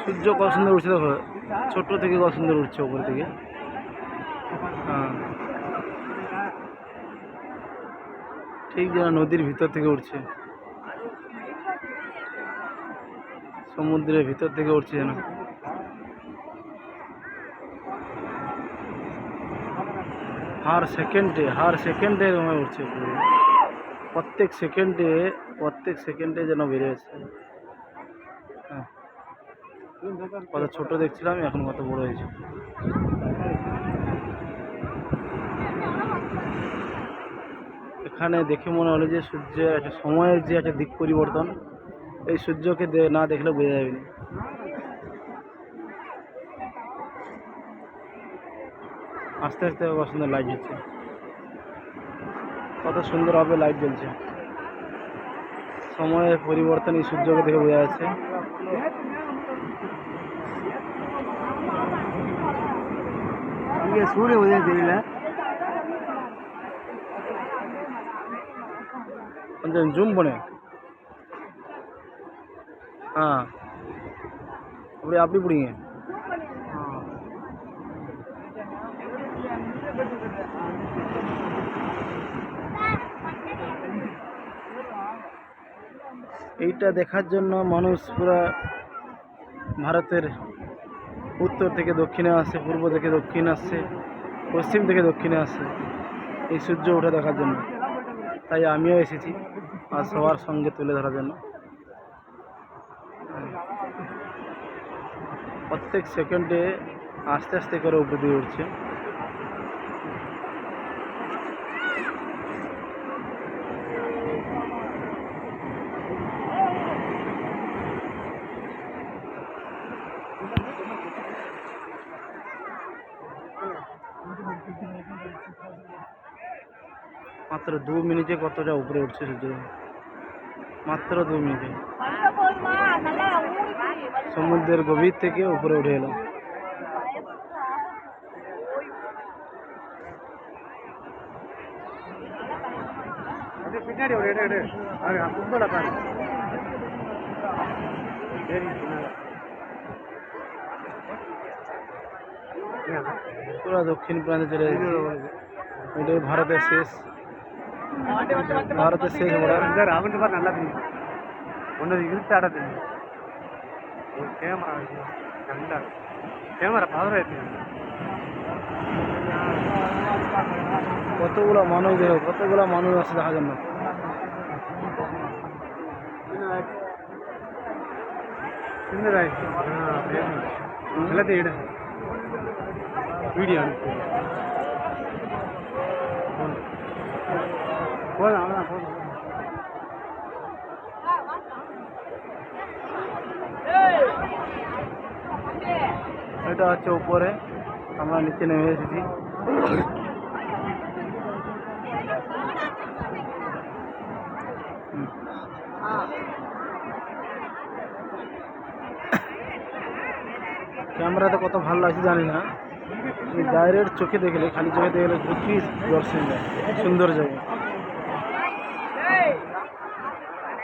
সূর্য কত সুন্দর উঠছে দেখো, ছোট থেকে কত সুন্দর উঠছে উপর থেকে। হ্যাঁ, ঠিক যেন নদীর ভিতর থেকে উঠছে, সমুদ্রের ভিতর থেকে উঠছে যেন। হার সেকেন্ডে এরকম উঠছে উপরে। প্রত্যেক সেকেন্ডে যেন বেড়ে যাচ্ছে। হ্যাঁ, কত ছোট দেখছিলাম, এখন কত বড় হয়েছে। এখানে দেখে মনে হলো যে সূর্যের একটা সময়ের যে একটা দিক পরিবর্তন, এই সূর্যকে না দেখলে বোঝা যাবে না। আস্তে আস্তে কত সুন্দর লাইট জ্বলছে, কত সুন্দরভাবে লাইট জ্বলছে। সময়ের পরিবর্তন এই সূর্যকে দেখে বোঝা যাচ্ছে। ಸೂರ್ಯ ಉದಯ ತೆಗಿಲ್ಲ கொஞ்சம் ஜூம் பண்ணு. அப்படி பிடிங்க. এইটা দেখার জন্য মানুষ পুরা ভারতের উত্তর থেকে দক্ষিণে আসছে, পূর্ব থেকে দক্ষিণ আসছে, পশ্চিম থেকে দক্ষিণে আসছে এই সূর্য ওঠা দেখার জন্য। তাই আমিও এসেছি আর সবার সঙ্গে তুলে ধরার জন্য। প্রত্যেক সেকেন্ডে আস্তে আস্তে করে উপর দিয়ে উঠছে। মাত্র 2 মিনিটে কতটা উপরে উঠছে সূর্য, মাত্র 2 মিনিটে সমুদ্রের গভীর থেকে উপরে উঠে এলো। পুরো দক্ষিণ প্রান্তে চলে এসেছে। এটাই ভারতের শেষ বর্ডার। কতগুলো মানুষ দেখো, কতগুলো মানুষ আছে দেখার জন্য। ভিডিও এটা হচ্ছে উপরে, আমরা নিচে নেমে এসেছি। ক্যামেরাতে কত ভালো লাগছে জানি না, ডাইরেক্ট চোখে দেখলে, খালি চোখে দেখলে খুবই দর্শন যায়, সুন্দর জায়গা।